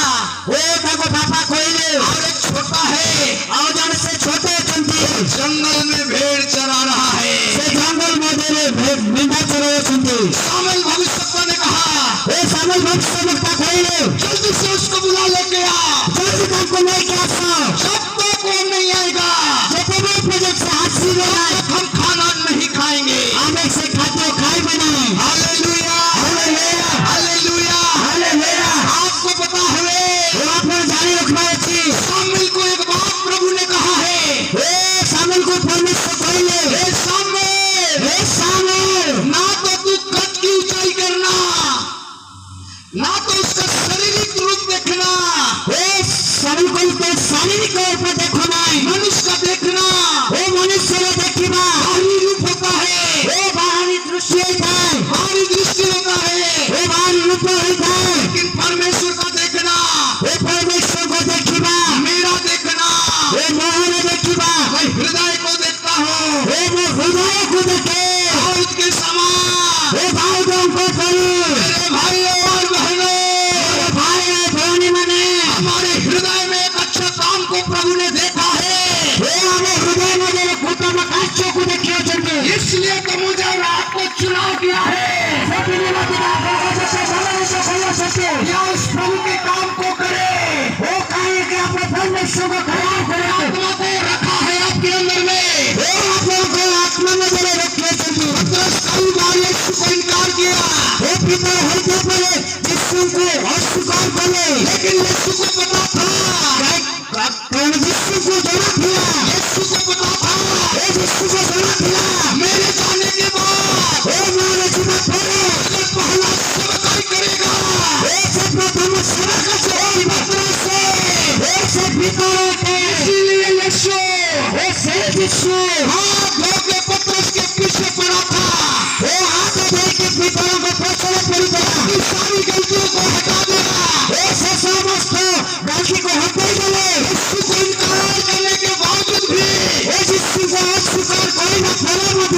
Speaker 4: वो को पापा कोई
Speaker 3: और एक छोटा है,
Speaker 4: और जन से छोटे चंदी
Speaker 3: जंगल में भेड़ चरा रहा है।
Speaker 4: से जंगल में दे मेंढा चरावे चंदी
Speaker 3: शामिल भविष्यवक्ता ने कहा,
Speaker 4: वो सामुल भविष्यवक्ता कोई
Speaker 3: जल्दी से उसको बुला लेके आ,
Speaker 4: जल्दी काम को नहीं किया सब
Speaker 3: जब तक वो नहीं आएगा
Speaker 4: जितने प्रोजेक्ट से हाथ सी रहा है
Speaker 3: हम खाना नहीं खाएंगे।
Speaker 4: हम एक से खाते खाई बनाए
Speaker 3: हालेलुया।
Speaker 4: Hallelujah
Speaker 3: hallelujah.
Speaker 4: हालेलुया
Speaker 3: आपको पता है,
Speaker 4: वो आप जाने रखवाए थी
Speaker 3: शामिल को एक बात प्रभु ने कहा है,
Speaker 4: ए सामुल को परमेश्वर कोई
Speaker 3: हे शामिल,
Speaker 4: ए सामुल
Speaker 3: ना तो तू कद की ऊंचाई करना, ना तो उसका शारीरिक रूप देखना,
Speaker 4: ए सामुल को शारीरिक के ऊपर देखो नहीं
Speaker 3: मनुष्य का देखना
Speaker 4: वो मनुष्य को देखिबा
Speaker 3: बाहरी रूप होता है,
Speaker 4: वो बाहरी दृश्य है
Speaker 3: बाहरी दृष्टि होता है,
Speaker 4: वो बाहरी रूप है
Speaker 3: लेकिन परमेश्वर का देखना,
Speaker 4: वो परमेश्वर को देखिबा
Speaker 3: मेरा देखना,
Speaker 4: वो मोहन देखिबा
Speaker 3: मैं हृदय को देखता हूँ,
Speaker 4: वो हृदय को देखे
Speaker 3: दाऊद के समान।
Speaker 4: वो दाऊद को करू
Speaker 3: मेरे भाइयों और बहनों,
Speaker 4: मेरे भाई और बहनी मने
Speaker 3: हमारे हृदय में एक अच्छा काम को प्रभु ने देखा है,
Speaker 4: वो हमें हृदय में मेरे कुटुंब काचों को देखियो चंदे
Speaker 3: इसलिए तो मुझे और आपको चुनाव किया है या उस प्रभु के काम को करे।
Speaker 4: वो कहे कि अपने परमेश्वर को खड़ा करे
Speaker 3: आत्मा को रखा है आपके अंदर में।
Speaker 4: वो अपने को आत्मा में जले रखे चंदे
Speaker 3: पतरस कई बार यीशु को इनकार किया,
Speaker 4: वो पिता होते पड़े यीशु को अस्वीकार करे
Speaker 3: लेकिन यीशु को पता था,
Speaker 4: कारण यीशु को जाना था
Speaker 3: यीशु को पता था
Speaker 4: वो यीशु को जाना था
Speaker 3: मेरे जाने के बाद
Speaker 4: वो मेरे जीवन पर
Speaker 3: अगर पहला सेवकाई करेगा
Speaker 4: एक से प्रथम सेवा का से पत्र से एक से भीतर के
Speaker 3: इसीलिए यीशु
Speaker 4: एक से यीशु
Speaker 3: हाथ धो के पतरस के पीछे पड़ा था,
Speaker 4: वो हाथ दे के भीतर को पछड़े पड़ी था
Speaker 3: कि सारी गलतियों को हटा देगा।
Speaker 4: एक से समस्त गलती को हटा दे
Speaker 3: यीशु को इनकार करने के बावजूद भी
Speaker 4: वो यीशु को अस्वीकार करे न करे मत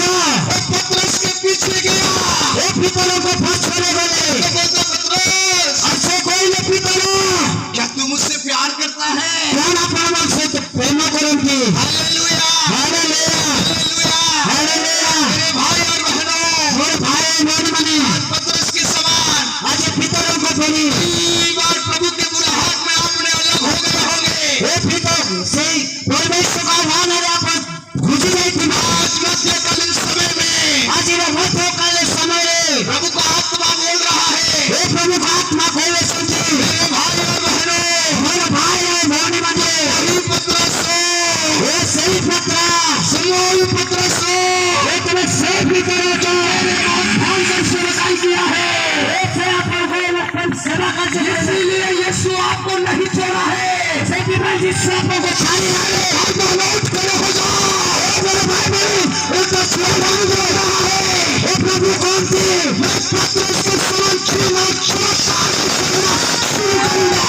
Speaker 3: वो पतरस के पीछे गया।
Speaker 4: वो भीतर को पछड़े गए
Speaker 3: तो बोलता पतरस,
Speaker 4: ऐसे कोई नहीं भीतर
Speaker 3: क्या तू मुझसे प्यार करता है?
Speaker 4: प्राण प्राण से प्रेम करती
Speaker 3: हालेलुया।
Speaker 4: Hallelujah
Speaker 3: hallelujah.
Speaker 4: हालेलुया
Speaker 3: मेरे भाई और बहनों,
Speaker 4: और भाई बहन मने
Speaker 3: पतरस के समान
Speaker 4: आज भीतर को पड़ी
Speaker 3: कई बार प्रभु के बुलाहट में आपने अलग हो गए होंगे।
Speaker 4: वो भीतर से परमेश्वर का भान है आप गुजर गई थी
Speaker 3: आज मध्यकालीन समय में
Speaker 4: आज ये मध्य काल समय रे
Speaker 3: प्रभु का आत्मा बोल रहा है,
Speaker 4: वो प्रभु का आत्मा खोले सुनते
Speaker 3: मेरे भाई और बहनों,
Speaker 4: मेरे भाई और बहन मने
Speaker 3: वही पतरस
Speaker 4: वो सही पत्र
Speaker 3: समूह पतरस
Speaker 4: वो तुम्हें से भीतर जो ध्यान से सेवा किया है ऐसे आप को सेवा कर
Speaker 3: इसीलिए यीशु आपको नहीं छोड़ा है।
Speaker 4: सही में यीशु आपको खाली है
Speaker 3: लौट खड़े हो जाओ।
Speaker 4: मेरे भाई बहन उनका सेवा कर रहा है वो प्रभु कौन थी
Speaker 3: मैं पतरस के समान छीना चमत्कार करना शुरू करूंगा।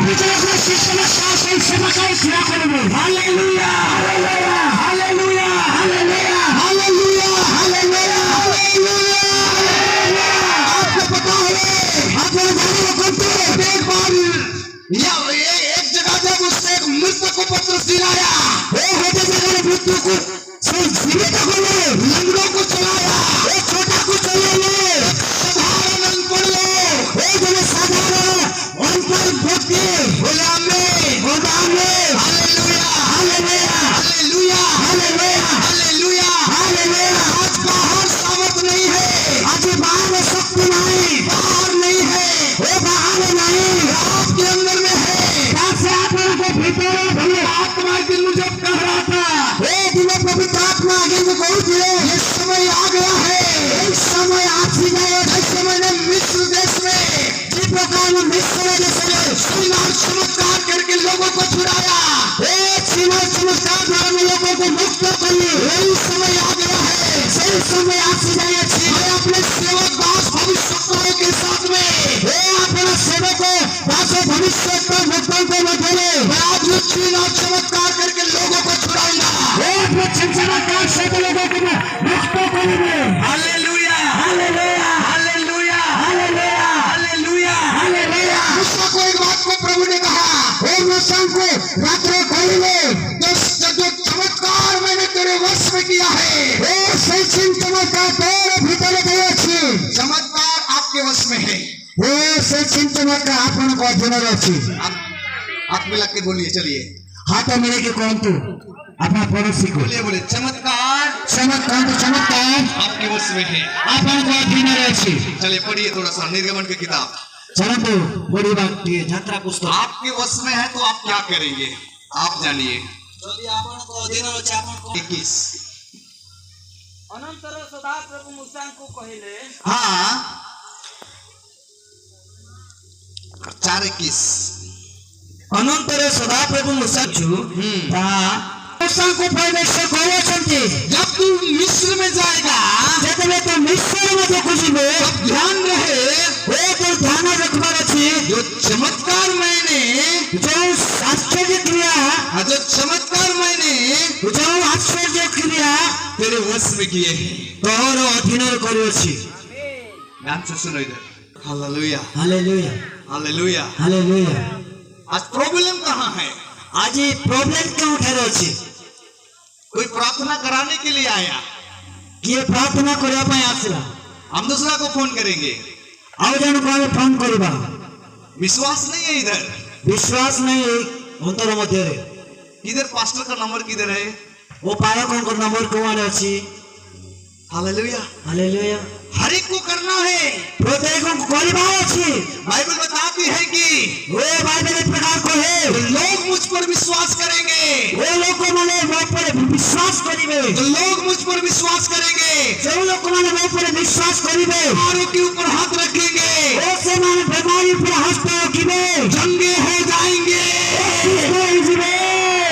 Speaker 4: विजय से शिष्य शासन सेवा का सेवा करेंगे hallelujah hallelujah hallelujah hallelujah
Speaker 3: hallelujah. Hallelujah. आपको पता है,
Speaker 4: आप जाने को
Speaker 3: एक बार एक जगह जब उसने एक मृतक को पतरस दिलाया,
Speaker 4: वो होते जगह मृत्यु को जीवित को ले
Speaker 3: लंगड़ों को चलाया,
Speaker 4: वो छोटा को चले ले
Speaker 3: साधारण अनपढ़ लोग
Speaker 4: वो जने सादा भीतर भले
Speaker 3: आत्मा के दिल मुझे कह रहा था,
Speaker 4: हे दिलो पवित्र आत्मा आगे में कहू थिले
Speaker 3: ये समय आ गया है।
Speaker 4: एक समय आसी जाए
Speaker 3: जैसे मैंने मिस्र देश में
Speaker 4: जी प्रकार में मिस्र देश में
Speaker 3: चिन्ह और चमत्कार करके लोगों को छुड़ाया,
Speaker 4: हे चिन्ह चमत्कार द्वारा में लोगों को मुक्त करिए
Speaker 3: वही समय आ गया है।
Speaker 4: सही समय आसी जाए
Speaker 3: मैं अपने सेवक दास भविष्यवक्ताओं के साथ में
Speaker 4: हे अपना सेवकों दासों भविष्य को भक्तों को बदले
Speaker 3: मैं आज वो चिन्ह और चमत्कार करके लोगों को छुड़ाऊंगा।
Speaker 4: हे अपने चमत्कार से लोगों को मुक्त करिए
Speaker 3: hallelujah,
Speaker 4: hallelujah
Speaker 3: hallelujah,
Speaker 4: hallelujah
Speaker 3: hallelujah,
Speaker 4: hallelujah
Speaker 3: Musa को एक बात को प्रभु ने कहा,
Speaker 4: हे मूसा को रात्रि कहिए
Speaker 3: जो चमत्कार मैंने तेरे वश में किया है,
Speaker 4: हे सही चमत्कार तेरे भीतर गए छी
Speaker 3: चमत्कार आपके वश में है।
Speaker 4: हे सही चमत्कार आपन को अधीन अछि
Speaker 3: आप मिला के बोलिए, चलिए
Speaker 4: हाथ मिले के कहतु अपना पड़ोसी को
Speaker 3: बोलिए, बोले चमत्कार
Speaker 4: चमत्कार
Speaker 3: आपके वश में है।
Speaker 4: आपन को अधीन अछि
Speaker 3: चलिए पढ़िए थोड़ा सा निर्गमन की किताब।
Speaker 4: चलतो बड़ी बात ये यात्रा पुस्तक
Speaker 3: आपके वश में है तो आप क्या करेंगे, आप जानिए। 21
Speaker 1: अनंतर सदा प्रभु मूसा को कहले
Speaker 3: हाँ 4:21
Speaker 4: अनंतर सदा प्रभु मूसा छु मूसा को परमेश्वर कहले
Speaker 3: जब तू मिस्र में जाएगा
Speaker 4: जेतबे तो मिस्र में जो कुछ बे
Speaker 3: तब ध्यान रहे,
Speaker 4: ओ तो ध्यान रखबार अछि
Speaker 3: जो चमत्कार मैंने
Speaker 4: जो आश्चर्य क्रिया
Speaker 3: जो चमत्कार मैंने
Speaker 4: जो आश्चर्य क्रिया
Speaker 3: तेरे वश में किए हैं।
Speaker 4: तोहर अधीन करू अछि
Speaker 3: ध्यान से सुनो इधर। Hallelujah,
Speaker 4: hallelujah
Speaker 3: hallelujah.
Speaker 4: हालेलुया
Speaker 3: आज प्रॉब्लम कहाँ है?
Speaker 4: आज ये प्रॉब्लम क्यों उठा रहे अछि
Speaker 3: कोई प्रार्थना कराने के लिए आया,
Speaker 4: किए प्रार्थना करबा पय आसला
Speaker 3: हम दूसरा को फोन करेंगे,
Speaker 4: आउ जन को फोन करबा
Speaker 3: विश्वास नहीं है इधर।
Speaker 4: विश्वास नहीं अंतर मध्य रे
Speaker 3: इधर पास्टर का नंबर किधर है?
Speaker 4: वो पालक को नंबर कोवाले अछि
Speaker 3: हालेलुया,
Speaker 4: हालेलुया
Speaker 3: हर एक को करना है।
Speaker 4: प्रत्येक को करबा अछि
Speaker 3: बाइबल बताती है कि
Speaker 4: वो बाइबल इस प्रकार को है
Speaker 3: लोग मुझ पर विश्वास करेंगे,
Speaker 4: वो लोग को माने वो पर विश्वास करिवे
Speaker 3: तो लोग मुझ पर विश्वास करेंगे,
Speaker 4: जो लोग को माने वो पर विश्वास करिवे
Speaker 3: बीमारों के ऊपर हाथ रखेंगे,
Speaker 4: वो से माने बीमारी पर हस्त रखिवे
Speaker 3: चंगे हो जाएंगे।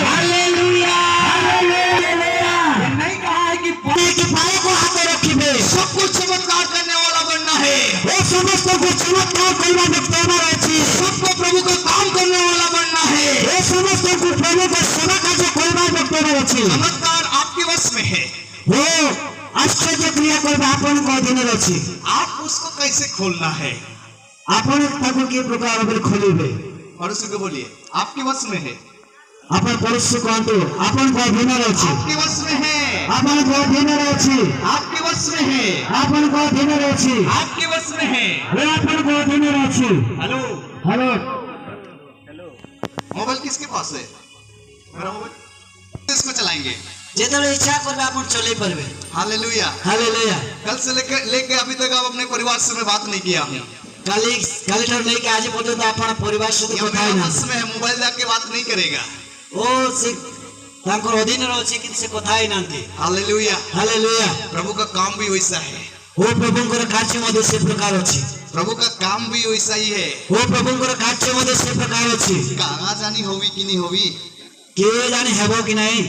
Speaker 4: हालेलुया हालेलुया
Speaker 3: नहीं कहा है कि
Speaker 4: के पाए को हाथ रखिवे
Speaker 3: सब कुछ चमत्कार करने वाला बनना है,
Speaker 4: वो समस्त को चमत्कार करबा व्यक्तिवर अछि
Speaker 3: सबको प्रभु का काम करने वाला बनना है।
Speaker 4: वो समस्त को प्रभु का सेवा कार्य करबा व्यक्तिवर अछि
Speaker 3: चमत्कार आपके वश में है,
Speaker 4: वो आश्चर्य क्रिया करबा आपन को अधीन अछि
Speaker 3: आप उसको कैसे खोलना है?
Speaker 4: आपन ताको के प्रकार बल खोलिबे
Speaker 3: पड़ोसी को बोलिए आपके वश में है,
Speaker 4: आपन पड़ोसी को अंतो आपन को अधीन अछि
Speaker 3: आपके वश में है,
Speaker 4: आपन को अधीन अछि
Speaker 3: आपके वश में है,
Speaker 4: आपन को अधीन अछि
Speaker 3: आपके वश में है।
Speaker 4: वो आपन को अधीन अछि
Speaker 3: हेलो,
Speaker 4: हेलो
Speaker 3: मोबाइल किसके पास है? मेरा मोबाइल, इसको चलाएंगे।
Speaker 4: जेतले इच्छा करबे आपन चले परबे
Speaker 3: हालेलुया।
Speaker 4: हालेलुया
Speaker 3: कल से लेके अभी तक आप अपने परिवार से मैं बात नहीं किया हूँ,
Speaker 4: काली ठर लेके आज पर्यंत आपन परिवार से
Speaker 3: ये
Speaker 4: कथा
Speaker 3: मेरे
Speaker 4: ना
Speaker 3: वश में है, मोबाइल जाके बात नहीं करेगा।
Speaker 4: ओ से तांकर अधीन अछि कि से कथा ही नांती
Speaker 3: हालेलुया,
Speaker 4: हालेलुया
Speaker 3: प्रभु का काम भी वैसा है,
Speaker 4: ओ प्रभुंकर कार्य मध्ये से प्रकार अछि
Speaker 3: प्रभु का काम भी वैसा ही है।
Speaker 4: ओ प्रभुंकर कार्य मध्ये से प्रकार अछि
Speaker 3: कहाँ जानी होवी कि नहीं होवी
Speaker 4: के जाने हेबो कि नहीं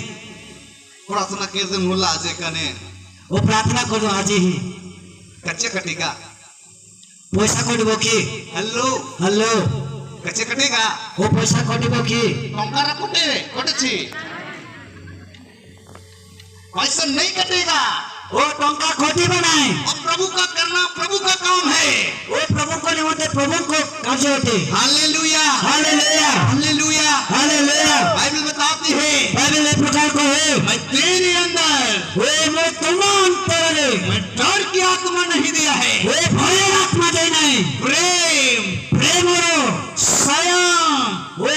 Speaker 3: प्रार्थना कर दे मुला आज कने
Speaker 4: ओ प्रार्थना करो आज ही
Speaker 3: कच्चे कटेगा।
Speaker 4: पैसा कटबो कि
Speaker 3: हेलो,
Speaker 4: हेलो
Speaker 3: कच्चे कटेगा
Speaker 4: ओ पैसा कटबो कि
Speaker 3: टंकारा कटे छी पैसा नहीं कटेगा।
Speaker 4: ओ टंका कटिबो नहीं
Speaker 3: और प्रभु का करना प्रभु का काम है।
Speaker 4: ओ प्रभु को निमंत्रण प्रभु को कार्य होते
Speaker 3: hallelujah,
Speaker 4: hallelujah
Speaker 3: hallelujah,
Speaker 4: hallelujah
Speaker 3: Bible बताती है
Speaker 4: बाइबल इस प्रकार को है
Speaker 3: मैं तेरे अंदर
Speaker 4: ओ मैं तमाम तेरे
Speaker 3: मैं डर की आत्मा नहीं दिया है,
Speaker 4: ओ भय आत्मा दे नहीं
Speaker 3: प्रेम
Speaker 4: प्रेम
Speaker 3: स्वयं
Speaker 4: ओ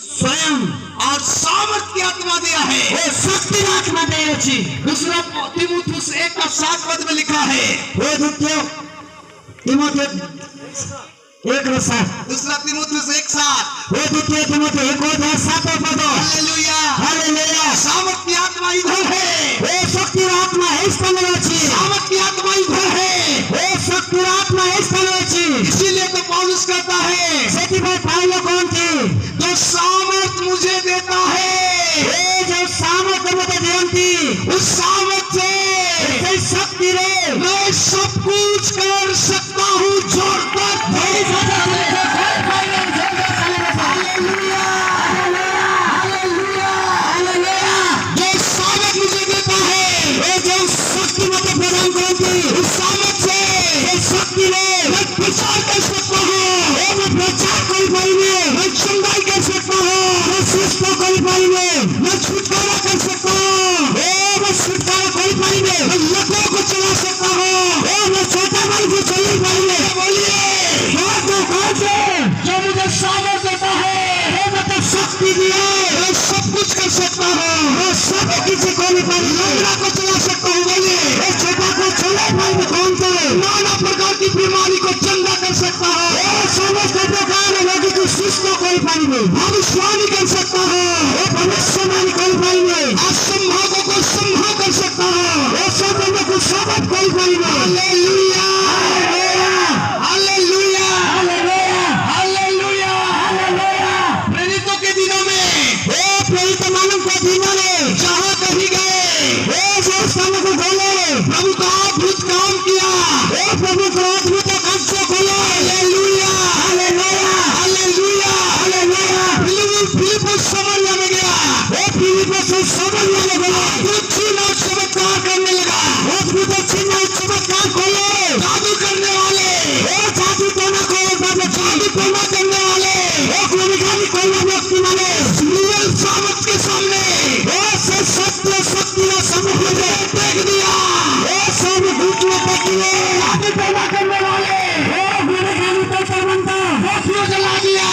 Speaker 4: स्वयं
Speaker 3: और सामर्थ की आत्मा दिया है।
Speaker 4: ओ शक्ति आत्मा दे अछि
Speaker 3: दूसरा तीमुथियुस 1:7 में लिखा है
Speaker 4: ओ द्वितीय तीमुथियुस 1 ର 7
Speaker 3: दूसरा तीमुथियुस 1:7
Speaker 4: वो द्वितीय तिमोथी 1:7 पद
Speaker 3: हालेलुया
Speaker 4: हालेलुया
Speaker 3: सामर्थ की आत्मा इधर है
Speaker 4: वो शक्ति आत्मा है स्थान अछि
Speaker 3: सामर्थ की आत्मा इधर है
Speaker 4: वो शक्ति आत्मा है स्थान अछि
Speaker 3: इसीलिए तो पौलुस कहता है
Speaker 4: सेति भाई पाउलो कौन थी
Speaker 3: जो सामर्थ मुझे देता है
Speaker 4: वो जो सामर्थ मुझे देती
Speaker 3: उस सामर्थ से
Speaker 4: शक्ति रे
Speaker 3: मैं सब कुछ कर सकता हूँ जोरदार हालेलुया हालेलुया हालेलुया जो सामर्थ मुझे देता है
Speaker 4: वो जो शक्ति मुझे प्रदान करती
Speaker 3: उस सामर्थ से
Speaker 4: वो शक्ति रे
Speaker 3: मैं प्रचार कर सकता हूँ
Speaker 4: वो मैं प्रचार कर पाइबे
Speaker 3: मैं चंगाई कर सकता हूँ
Speaker 4: मैं सुस्त कर पाइबे
Speaker 3: मैं छुटकारा कर सकता हूँ
Speaker 4: ओ मैं छुटकारा कर पाइबे
Speaker 3: मैं लोगों को चला सकता हूँ
Speaker 4: ओ मैं छोटा भाई को चली पाइबे
Speaker 3: बोलिए
Speaker 4: कौन से
Speaker 3: जो मुझे सामर्थ देता है
Speaker 4: वो मतलब शक्ति दिए
Speaker 3: मैं सब कुछ कर सकता हूँ
Speaker 4: वो सब किसी को नहीं पाइबे
Speaker 3: लंगड़ा को चला सकता हूँ बोलिए
Speaker 4: वो छोटा को चले पाइबे कौन से
Speaker 3: नाना प्रकार की बीमारी को चंगा कर सकता हूँ
Speaker 4: वो समस्त प्रकार लोगों को सुस्त कर पाइबे
Speaker 3: भविष्यवाणी कर सकता हूँ
Speaker 4: वो भविष्यवाणी कर पाइबे
Speaker 3: असंभवों को संभव कर सकता हूँ
Speaker 4: वो सब लोगों को सबक कर पाइबे
Speaker 3: हालेलुया हालेलुया हालेलुया हालेलुया प्रेरितों के दिनों में
Speaker 4: वो प्रेरित मानव को दीवाने
Speaker 3: जहाँ कहीं गए
Speaker 4: वो जो स्थान को खोले
Speaker 3: प्रभु का अद्भुत काम किया
Speaker 4: वो प्रभु को अद्भुत कार्य खोले
Speaker 3: हालेलुया
Speaker 4: हालेलुया
Speaker 3: हालेलुया
Speaker 4: हालेलुया
Speaker 3: फिलिप्पुस समरिया में गया
Speaker 4: वो फिलिप्पुस से समरिया में गया
Speaker 3: अद्भुत चिन्ह और चमत्कार करने लगा
Speaker 4: अद्भुत चिन्ह और चमत्कार खोले
Speaker 3: जादू करने वाले
Speaker 4: वो जादू टोना को
Speaker 3: जादू टोना करने वाले
Speaker 4: वो गुणगानी कोई व्यक्ति माने
Speaker 3: रियल सामर्थ के सामने
Speaker 4: वो से सत्य शक्ति और समुद्र में
Speaker 3: देख दिया
Speaker 4: वो सब घुटने पकड़े
Speaker 3: जादू टोना करने वाले
Speaker 4: वो गुणगानी तो बनता
Speaker 3: वो जला दिया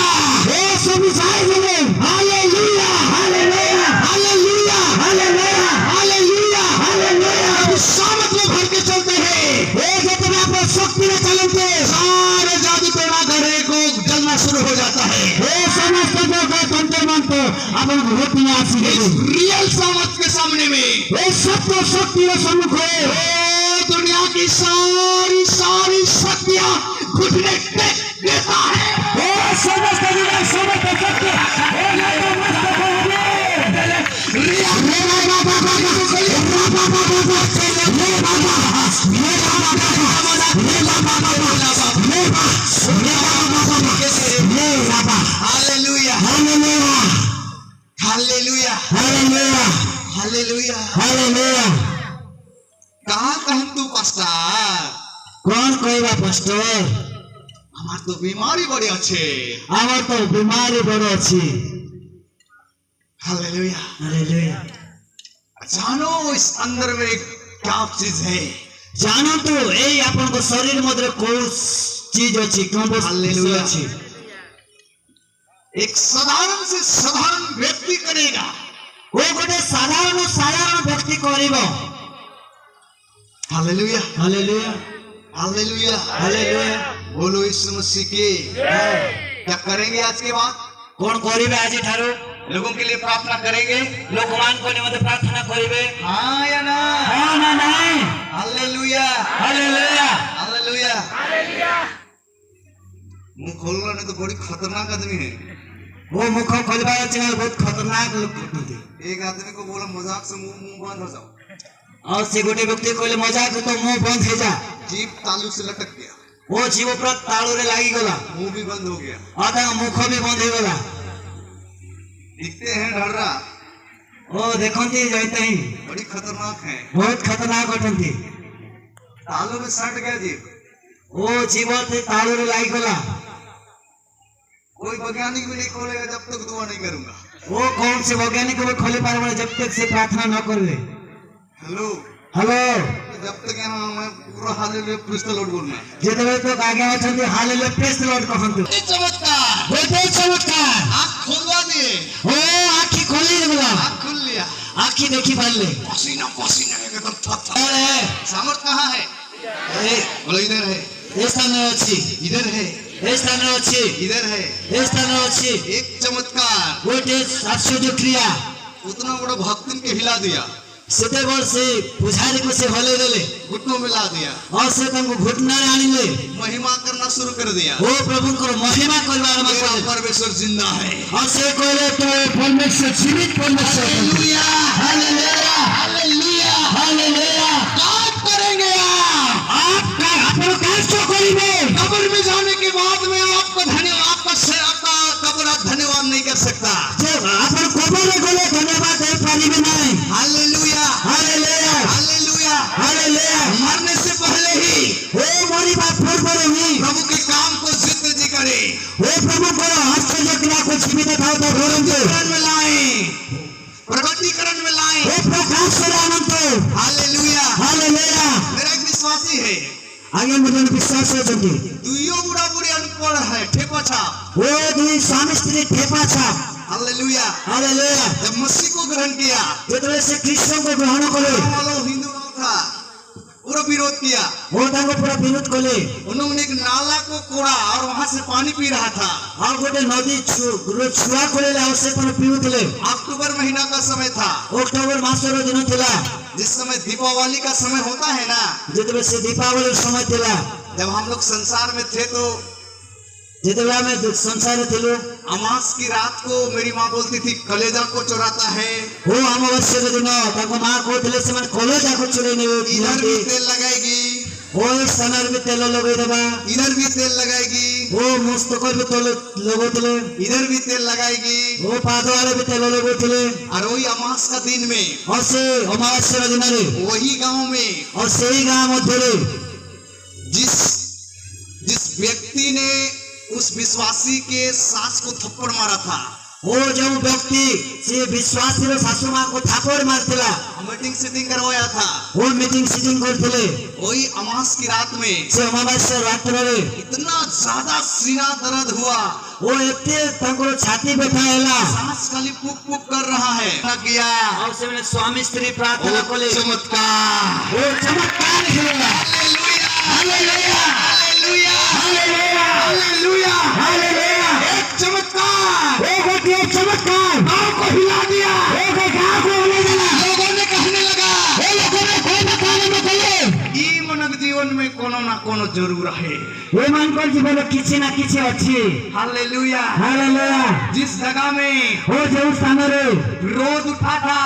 Speaker 4: वो सब जाए गए
Speaker 3: hallelujah
Speaker 4: hallelujah
Speaker 3: hallelujah
Speaker 4: hallelujah
Speaker 3: hallelujah
Speaker 4: hallelujah
Speaker 3: इस सामर्थ में भर के चलते हैं
Speaker 4: वो जितने आप शक्ति में चलते
Speaker 3: सारे जादू टोना घरे को जलना शुरू हो जाता है
Speaker 4: वो समस्त जो का तंत्र मंत्र अपन घोट में आसी गए
Speaker 3: रियल सामर्थ के सामने में
Speaker 4: वो सत्य शक्ति और सम्मुख है
Speaker 3: ओ दुनिया की सारी सारी शक्तियां घुटने टेक देता है
Speaker 4: वो समस्त दुनिया समस्त शक्ति वो नमस्ते बोले
Speaker 3: hallelujah
Speaker 4: hallelujah
Speaker 3: hallelujah
Speaker 4: hallelujah
Speaker 3: hallelujah
Speaker 4: hallelujah
Speaker 3: कहाँ कहन तू पास्टर
Speaker 4: कौन कहवा पास्टर
Speaker 3: हमार तो बीमारी बड़ी अच्छे
Speaker 4: আমার তো बीमारी बड़ अच्छी
Speaker 3: हालेलुया
Speaker 4: हालेलुया
Speaker 3: जानो इस अंदर में क्या चीज है
Speaker 4: जानो तो ए अपन को शरीर मध्य कोन चीज अछि कोन
Speaker 3: हालेलुया
Speaker 4: अछि
Speaker 3: एक साधारण से साधारण व्यक्ति करेगा
Speaker 4: वो गोटे साधारण व्यक्ति करिबो
Speaker 3: हालेलुया
Speaker 4: हालेलुया
Speaker 3: हालेलुया
Speaker 4: हालेलुया
Speaker 3: बोलो यीशु मसीह के क्या करेंगे आज के बाद
Speaker 4: कोन करिबे आज ठारो
Speaker 3: लोगों के लिए प्रार्थना करेंगे
Speaker 4: लोकमान को निमंत्रण प्रार्थना करिबे
Speaker 3: हाँ या ना
Speaker 4: हां ना नहीं
Speaker 3: हालेलुया
Speaker 4: हालेलुया
Speaker 3: हालेलुया मुंह खोलना नहीं तो बड़ी खतरनाक आदमी है
Speaker 4: वो मुख खोलबा चाहिए बहुत खतरनाक लोग होते
Speaker 3: एक आदमी को बोला मजाक से मुंह बंद हो जाओ
Speaker 4: और से गोटे व्यक्ति कहले मजाक तो मुंह बंद हो जा
Speaker 3: जीभ तालू से लटक गया
Speaker 4: वो जीव पर तालू रे लागी गला
Speaker 3: मुंह भी बंद हो गया
Speaker 4: आधा मुख भी बंद हो गला
Speaker 3: दिखते हैं ढर्रा
Speaker 4: ओ देखंती जाते ही
Speaker 3: बड़ी खतरनाक है
Speaker 4: बहुत खतरनाक होतंती
Speaker 3: तालू में सट गया जीभ
Speaker 4: वो जीव से तालू रे लागी गला
Speaker 3: कोई वैज्ञानिक भी नहीं खोलेगा जब तक दुआ नहीं करूंगा
Speaker 4: वो कौन से वैज्ञानिक को खोले पारे जब तक से प्रार्थना न करवे
Speaker 3: हेलो
Speaker 4: हेलो
Speaker 3: जब तक यहाँ मैं पूरा हालेलुया प्रेज द लॉर्ड बोलना
Speaker 4: जेतबे तो आगे अछंती हालेलुया प्रेज द लॉर्ड कहंतु
Speaker 3: चमत्कार
Speaker 4: होते चमत्कार
Speaker 3: आँख खोलवा दिए
Speaker 4: ओ आंखी खोली गला
Speaker 3: आँख खुल लिया
Speaker 4: आंखी देखी पाले
Speaker 3: पसीना पसीना एकदम थर
Speaker 4: अरे
Speaker 3: सामर्थ कहाँ है
Speaker 4: ए
Speaker 3: बोलो इधर है
Speaker 4: ये स्थान में अछि
Speaker 3: इधर है ए स्थान अच्छी
Speaker 2: इधर है
Speaker 3: ए स्थान अच्छी
Speaker 2: एक चमत्कार,
Speaker 3: गोटे आश्चर्य क्रिया
Speaker 2: उतना बड़ा भक्तन के हिला दिया,
Speaker 3: सेते बड़ से पुजारी को से हले देले
Speaker 2: घुटनों में ला दिया,
Speaker 3: और से तंको घुटना आनिले
Speaker 2: महिमा करना शुरू कर दिया।
Speaker 3: ओ प्रभु को महिमा करवा आरंभ
Speaker 2: मेरा
Speaker 3: करे
Speaker 2: परमेश्वर जिंदा है।
Speaker 3: और से कहले तो परमेश्वर जीवित परमेश्वर
Speaker 2: हालेलुया,
Speaker 3: हालेलुया
Speaker 2: हालेलुया,
Speaker 3: हालेलुया
Speaker 2: काम करेंगे आप
Speaker 3: आपन कार्य करिबे
Speaker 2: कब्र में जाने के बाद में आपका धन्यवाद, आपका कब्र आप धन्यवाद नहीं कर सकता।
Speaker 3: जब आपन कबर गले धन्यवाद दे पारिबे नहीं।
Speaker 2: हालेलुया,
Speaker 3: हालेलुया
Speaker 2: हालेलुया,
Speaker 3: हालेलुया
Speaker 2: मरने से पहले ही
Speaker 3: ओ मोरी बात पूर्ण ही
Speaker 2: प्रभु के काम को जिद्द जी करे,
Speaker 3: ओ प्रभु को आश्चर्य क्रिया को जीवित भाव तो
Speaker 2: प्रकटीकरण में लाएं, प्रकटीकरण में लाएं।
Speaker 3: ओ प्रकाश से अनंत
Speaker 2: हालेलुया,
Speaker 3: हालेलुया
Speaker 2: मेरा एक विश्वासी है,
Speaker 3: आगे मुझे विश्वास है जल्दी
Speaker 2: दुइयो बुढ़ा बुढ़ी अनपढ़ है, ठेपा छाप।
Speaker 3: वो दुई स्वामी स्त्री ठेपा छाप
Speaker 2: हालेलुया,
Speaker 3: हालेलुया
Speaker 2: जब मसीह को ग्रहण किया,
Speaker 3: जेतले से कृष्ण को ग्रहण कले
Speaker 2: वालों हिंदू था, पूरा विरोध किया।
Speaker 3: वो तांको पूरा विरोध कले
Speaker 2: उन्होंने एक नाला को कोड़ा और वहां से पानी पी रहा था।
Speaker 3: और गोटे नदी छुआ कले आवश्य पर पीउतले।
Speaker 2: अक्टूबर महीना का समय था,
Speaker 3: अक्टोबर मासर दिन थिला
Speaker 2: जिस समय दीपावली का समय होता है ना,
Speaker 3: जेतले से दीपावली समय थिला।
Speaker 2: जब हम लोग संसार में थे तो
Speaker 3: जेतले में संसार थिलो
Speaker 2: अमास की रात को मेरी माँ बोलती थी कलेजा को चुराता है।
Speaker 3: वो अमावस्या दिन ताको मां कहथिले से मन कलेजा को चुराई ने
Speaker 2: इधर भी तेल लगाएगी,
Speaker 3: ओ सनर भी तेल लगै देबा,
Speaker 2: इधर भी तेल लगाएगी,
Speaker 3: वो मस्तक भी तेल लगोतले,
Speaker 2: इधर भी तेल लगाएगी।
Speaker 3: वो पादवारे भी तेल लगोतले।
Speaker 2: और वही अमास का दिन में
Speaker 3: और से अमावस्या दिन रे
Speaker 2: वही गांव में
Speaker 3: और सही गांव मध्य
Speaker 2: जिस व्यक्ति ने उस विश्वासी के सास को थप्पड़ मारा था,
Speaker 3: वो जो व्यक्ति से विश्वासी रो सासू मां को थापड़ मारतिला,
Speaker 2: मीटिंग सीटिंग करवाया था,
Speaker 3: वो मीटिंग सीटिंग करथिले।
Speaker 2: वही अमास की रात में
Speaker 3: से अमावस्या रात रे
Speaker 2: इतना ज्यादा सीना दर्द हुआ,
Speaker 3: वो एते तंको छाती बैठाएला,
Speaker 2: सांस खाली पुक पुक कर रहा है। ना किया
Speaker 3: और से मैंने स्वामी स्त्री प्रार्थना कोले
Speaker 2: चमत्कार,
Speaker 3: वो चमत्कार है।
Speaker 2: Hallelujah, hallelujah, hallelujah, hallelujah, hallelujah. एक चमत्कार,
Speaker 3: वो गोटे चमत्कार
Speaker 2: गांव को हिला दिया।
Speaker 3: वो गांव को ले गया।
Speaker 2: लोगों ने कहने लगा,
Speaker 3: वो लोगों ने कोई बताने में बोले
Speaker 2: ई मनक जीवन में कोनो ना कोनो जरूर है।
Speaker 3: ये मन को जीवन किछि ना किछि अछि।
Speaker 2: हालेलुया,
Speaker 3: हालेलुया
Speaker 2: जिस जगह में
Speaker 3: वो जो स्थान रे
Speaker 2: विरोध उठा था,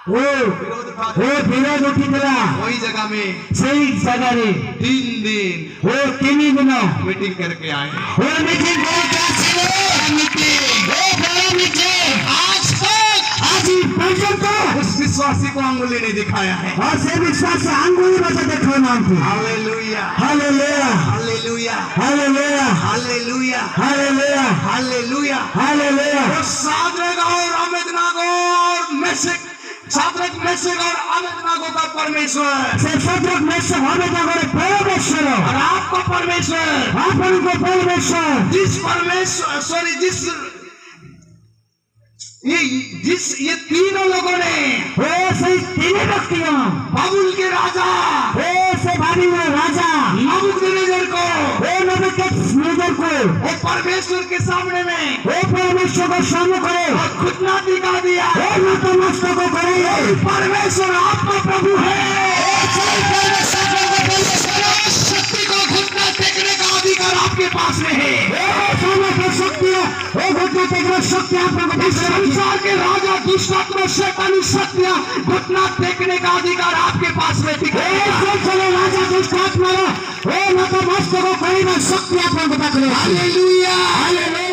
Speaker 3: वो
Speaker 2: विरोध उठा था,
Speaker 3: वो विरोध उठितला
Speaker 2: वही जगह में
Speaker 3: सही जगह रे
Speaker 2: 3 दिन
Speaker 3: वो 3 दिन
Speaker 2: मीटिंग करके आए।
Speaker 3: वो मीटिंग को क्या चले मीटिंग वो बड़ा मीटिंग आज पर्यंत
Speaker 2: उस विश्वासी को अंगुली नहीं दिखाया है।
Speaker 3: और से विश्वास से अंगुली बचा देखो नाम को।
Speaker 2: Hallelujah,
Speaker 3: hallelujah
Speaker 2: hallelujah,
Speaker 3: hallelujah
Speaker 2: hallelujah,
Speaker 3: hallelujah
Speaker 2: hallelujah,
Speaker 3: hallelujah
Speaker 2: और साद्रक और अबेदनगो और मेशक, साद्रक मेशक और अबेदनगो का परमेश्वर,
Speaker 3: से साद्रक मेशक अबेदनगो रे परमेश्वर
Speaker 2: और आपका परमेश्वर,
Speaker 3: आपनको परमेश्वर
Speaker 2: जिस परमेश्वर सॉरी ये तीनों लोगों ने
Speaker 3: वो सही तीनों व्यक्तियों
Speaker 2: बाबुल के राजा
Speaker 3: वो से भारी में राजा
Speaker 2: नबूकदनेस्सर को,
Speaker 3: वो नबूकदनेस्सर को
Speaker 2: वो परमेश्वर के सामने में
Speaker 3: वो परमेश्वर को सामने करे
Speaker 2: और घुटना दिखा दिया।
Speaker 3: वो नतमस्तक को करे।
Speaker 2: परमेश्वर आपका प्रभु है।
Speaker 3: शक्ति
Speaker 2: को घुटना टेकने का अधिकार आपके पास में है।
Speaker 3: शक्ति वो घुटना टेकने शक्ति आपको
Speaker 2: संसार के राजा दुष्टात्मा शैतानी शक्तियां घुटना टेकने का अधिकार आपके पास में
Speaker 3: चलो राजा दुष्टात्मा वो नतमस्तक को करे शक्ति आपको पकड़े।
Speaker 2: Hallelujah,
Speaker 3: hallelujah.